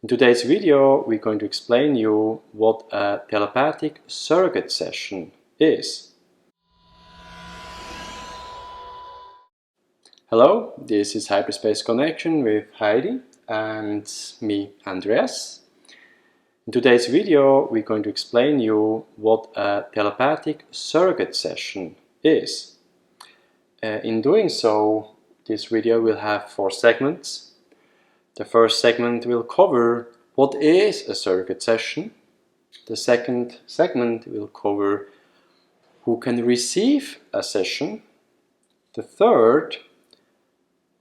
In today's video, we're going to explain you what a telepathic surrogate session is. Hello, this is Hyperspace Connection with Heidi and me, Andreas. In today's video, we're going to explain you what a telepathic surrogate session is. In doing so, this video will have 4 segments. The first segment will cover what is a surrogate session. The second segment will cover who can receive a session. The third,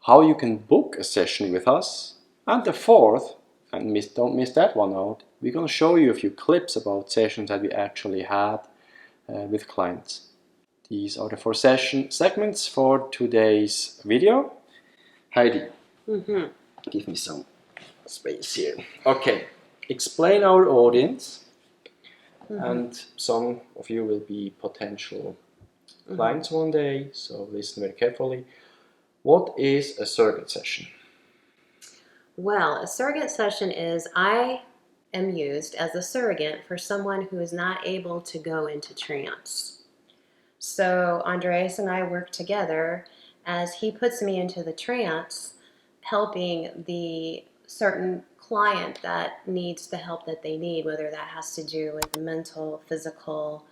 how you can book a session with us. And the fourth, and don't miss that one out, we're going to show you a few clips about sessions that we actually had with clients. These are the 4 segments for today's video. Heidi, give me some space here. Okay, explain our audience, and some of you will be potential clients one day, so listen very carefully. What is a surrogate session? Well, a surrogate session is I am used as a surrogate for someone who is not able to go into trance. So Andreas and I work together as he puts me into the trance, helping the certain client that needs the help that they need, whether that has to do with mental, physical,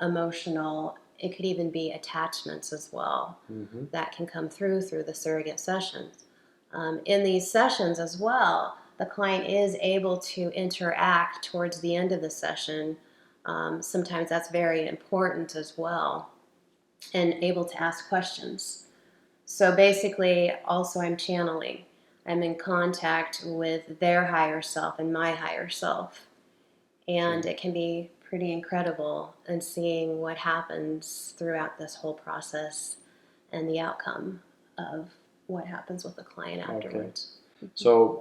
emotional. It could even be attachments as well that can come through the surrogate sessions. In these sessions as well, the client is able to interact towards the end of the session. Sometimes that's very important as well, and able to ask questions. So basically, also I'm channeling. I'm in contact with their higher self and my higher self. And it can be pretty incredible in seeing what happens throughout this whole process and the outcome of what happens with the client afterwards. Okay. So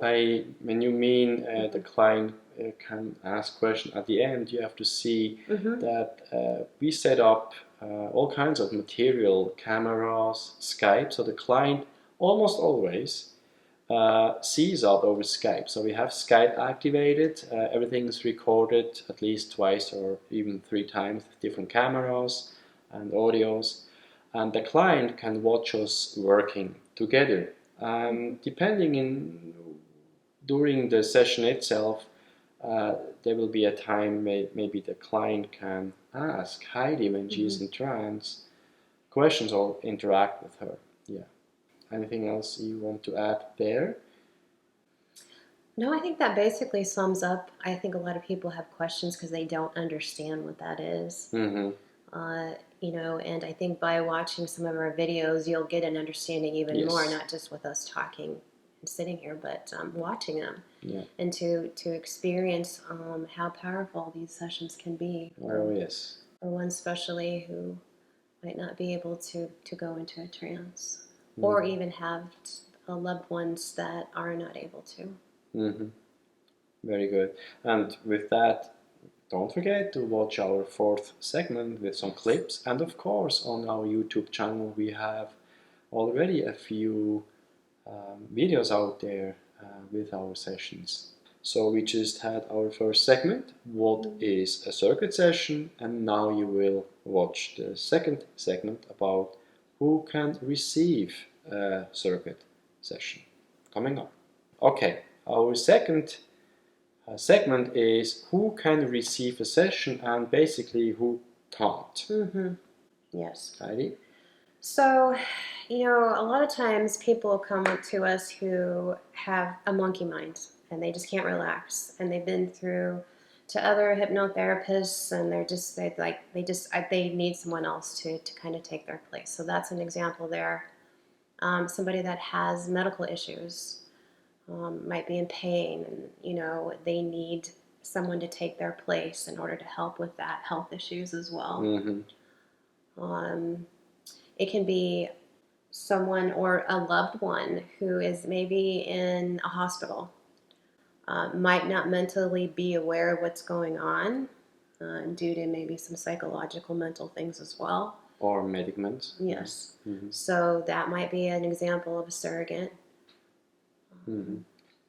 when you mean the client can ask questions at the end, you have to see that we set up all kinds of material, cameras, Skype, so the client almost always sees us over Skype. So we have Skype activated, everything is recorded at least twice or even 3 times with different cameras and audios, and the client can watch us working together. Depending during the session itself, there will be a time maybe the client can ask Heidi when she's in trance questions or interact with her. Yeah. Anything else you want to add there? No, I think that basically sums up. I think a lot of people have questions because they don't understand what that is. And I think by watching some of our videos, you'll get an understanding even more, not just with us talking and sitting here, but watching them, and to experience how powerful these sessions can be. Oh, yes. For one especially who might not be able to go into a trance, or even have loved ones that are not able to. Very good. And with that, don't forget to watch our 4th segment with some clips. And of course, on our YouTube channel, we have already a few videos out there with our sessions. So we just had our first segment, what is a surrogate session, and now you will watch the second segment about who can receive a surrogate session coming up. Okay, our second segment is who can receive a session and basically who can't. Yes. Heidi? So, a lot of times people come up to us who have a monkey mind and they just can't relax, and they've been through to other hypnotherapists, and they need someone else to kind of take their place. So that's an example there. Somebody that has medical issues might be in pain, and they need someone to take their place in order to help with that health issues as well. It can be someone or a loved one who is maybe in a hospital, might not mentally be aware of what's going on due to maybe some psychological mental things as well. Or medicaments. Yes. So that might be an example of a surrogate.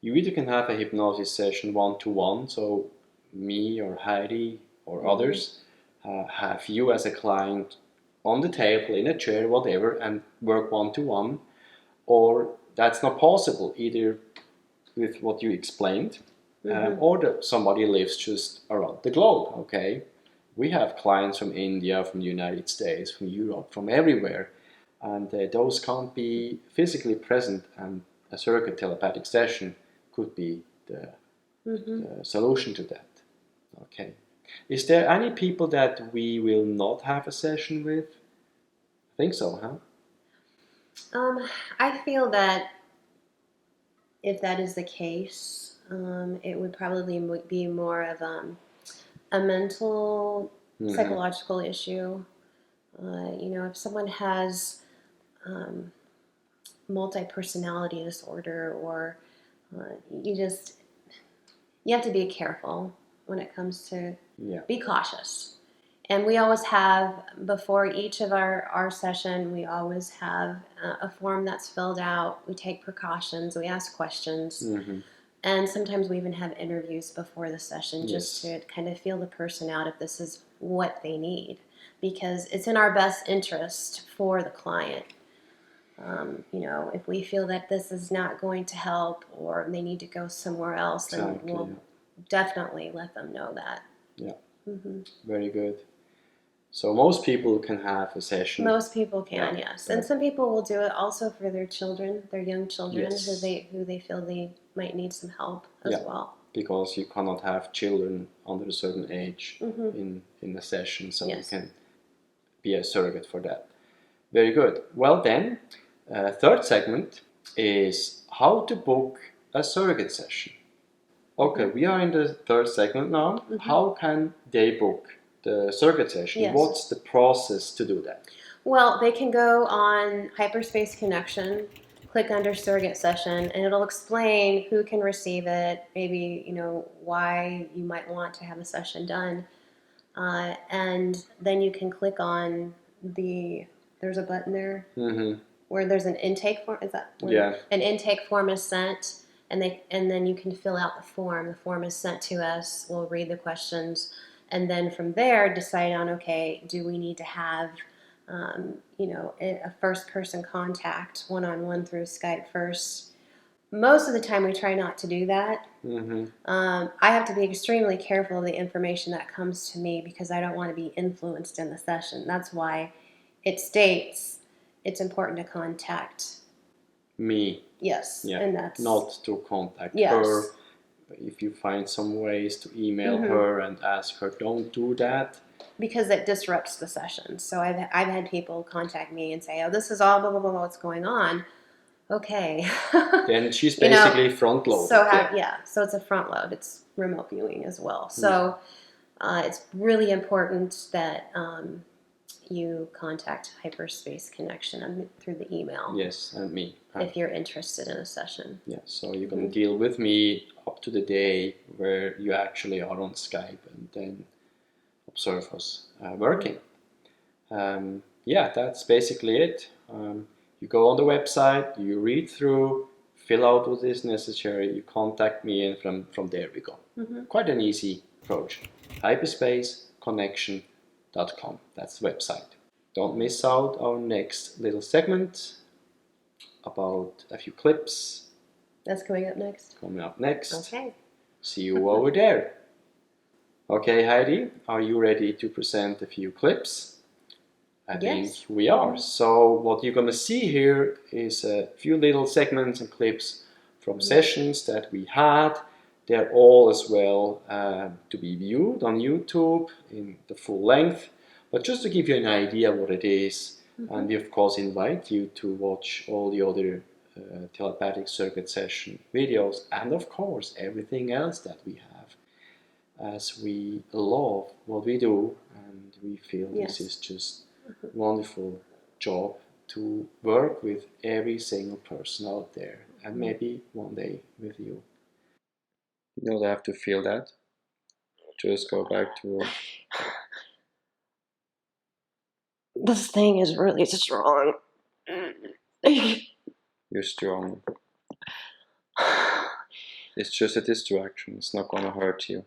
You either can have a hypnosis session one-to-one, so me or Heidi or others have you as a client on the table, in a chair, whatever, and work one-to-one, or that's not possible, either with what you explained, or that somebody lives just around the globe, okay? We have clients from India, from the United States, from Europe, from everywhere, and those can't be physically present, and a surrogate telepathic session could be the solution to that. Okay. Is there any people that we will not have a session with? I think so, huh? I feel that if that is the case, it would probably be more of a mental, psychological issue. If someone has multi-personality disorder, or you have to be careful when it comes to be cautious. And we always have, before each of our session, we always have a form that's filled out. We take precautions, we ask questions, and sometimes we even have interviews before the session just to kind of feel the person out if this is what they need, because it's in our best interest for the client. If we feel that this is not going to help or they need to go somewhere else, then we'll definitely let them know that. Yeah. Very good. So most people can have a session. Most people can, yes. And some people will do it also for their children, their young children, who they feel they might need some help as well. Because you cannot have children under a certain age in a session, so you can be a surrogate for that. Very good. Well then, third segment is how to book a surrogate session. Okay, we are in the third segment now. How can they book the surrogate session? What's the process to do that? Well, they can go on Hyperspace Connection, click under surrogate session, and it'll explain who can receive it, maybe, why you might want to have a session done. And then you can click on there's a button there where there's an intake form. Is that an intake form is sent, and then you can fill out the form. The form is sent to us. We'll read the questions, and then from there decide on, okay, do we need to have a first person contact one-on-one through Skype first. Most of the time we try not to do that. I have to be extremely careful of the information that comes to me because I don't want to be influenced in the session. That's why it states it's important to contact me. Yes. Yeah. And that's not to contact her. If you find some ways to email her and ask her, don't do that. Because it disrupts the session. So I've had people contact me and say, oh, this is all blah, blah, blah, what's going on. Okay. Then she's basically front loaded. So it's a front load. It's remote viewing as well. So it's really important that you contact Hyperspace Connection through the email. Yes, and me. If you're interested in a session. Yeah, so you can deal with me up to the day where you actually are on Skype and then observe us working. That's basically it. You go on the website, you read through, fill out what is necessary, you contact me, and from there we go. Quite an easy approach. Hyperspaceconnection.com. That's the website. Don't miss out our next little segment about a few clips. That's coming up next. Okay. See you over there. Okay, Heidi, are you ready to present a few clips? I think we are. So what you're going to see here is a few little segments and clips from sessions that we had. They're all as well to be viewed on YouTube in the full length. But just to give you an idea what it is, and we of course invite you to watch all the other telepathic surrogate session videos, and of course everything else that we have, as we love what we do and we feel this is just a wonderful job to work with every single person out there, and maybe one day with you. You don't have to feel that. Just go back to this thing is really strong. You're strong. It's just a distraction. It's not going to hurt you.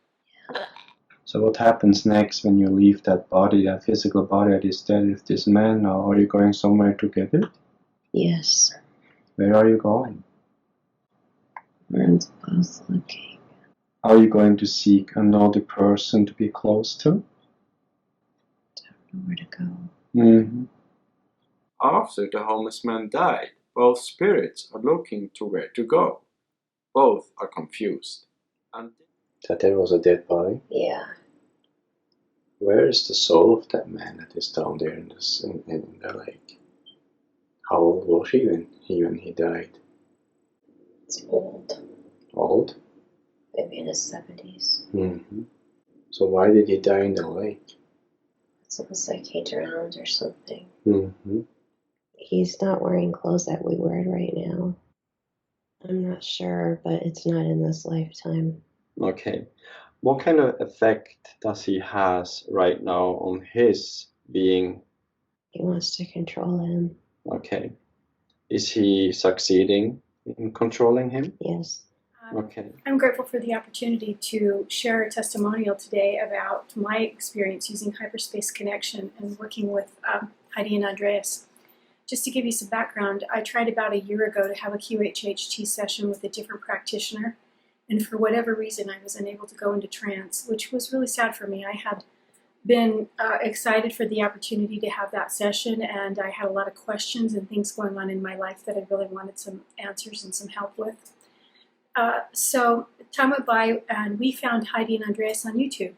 So what happens next when you leave that body, that physical body that is dead with this man? Or are you going somewhere together? Yes. Where are you going? We're both looking. Are you going to seek another person to be close to? Don't know where to go. Mm-hmm. After the homeless man died, both spirits are looking to where to go. Both are confused. That there was a dead body? Yeah. Where is the soul of that man that is down there in the lake? How old was he when he died? It's old. Old? Maybe in his 70s. Mm-hmm. So why did he die in the lake? It's almost like he drowned or something. Mm-hmm. He's not wearing clothes that we wear right now. I'm not sure, but it's not in this lifetime. Okay. What kind of effect does he has right now on his being? He wants to control him. Okay. Is he succeeding in controlling him? Yes. Okay. I'm grateful for the opportunity to share a testimonial today about my experience using Hyperspace Connection and working with Heidi and Andreas. Just to give you some background, I tried about a year ago to have a QHHT session with a different practitioner, and for whatever reason I was unable to go into trance, which was really sad for me. I had been excited for the opportunity to have that session, and I had a lot of questions and things going on in my life that I really wanted some answers and some help with. So time went by and we found Heidi and Andreas on YouTube,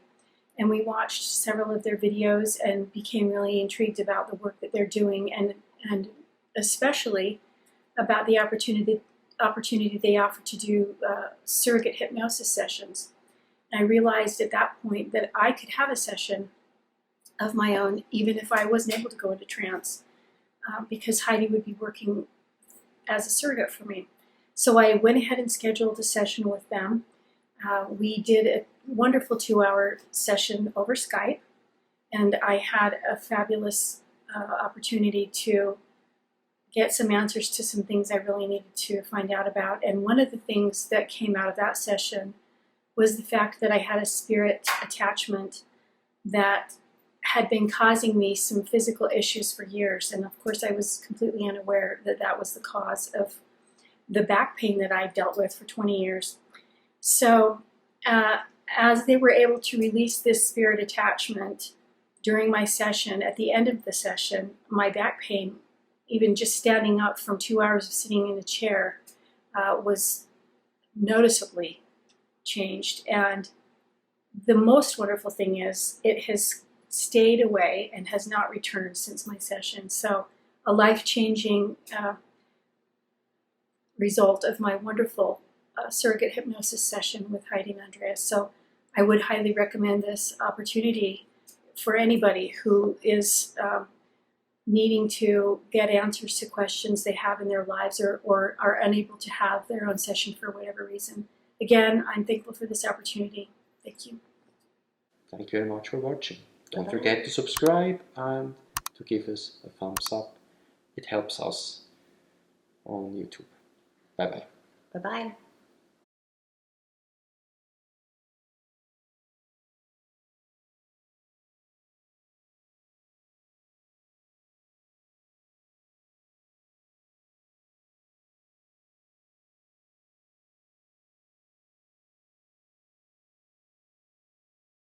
and we watched several of their videos and became really intrigued about the work that they're doing, and especially about the opportunity they offer to do surrogate hypnosis sessions. And I realized at that point that I could have a session of my own even if I wasn't able to go into trance, because Heidi would be working as a surrogate for me. So I went ahead and scheduled a session with them. We did a wonderful 2-hour session over Skype, and I had a fabulous opportunity to get some answers to some things I really needed to find out about. And one of the things that came out of that session was the fact that I had a spirit attachment that had been causing me some physical issues for years. And of course I was completely unaware that that was the cause of the back pain that I dealt with for 20 years. So as they were able to release this spirit attachment during my session, at the end of the session, my back pain, even just standing up from 2 hours of sitting in a chair, was noticeably changed. And the most wonderful thing is it has stayed away and has not returned since my session. So a life-changing result of my wonderful surrogate hypnosis session with Heidi and Andreas. So I would highly recommend this opportunity for anybody who is needing to get answers to questions they have in their lives, or are unable to have their own session for whatever reason. Again, I'm thankful for this opportunity. Thank you. Thank you very much for watching. Don't forget to subscribe and to give us a thumbs up. It helps us on YouTube. Bye bye. Bye-bye.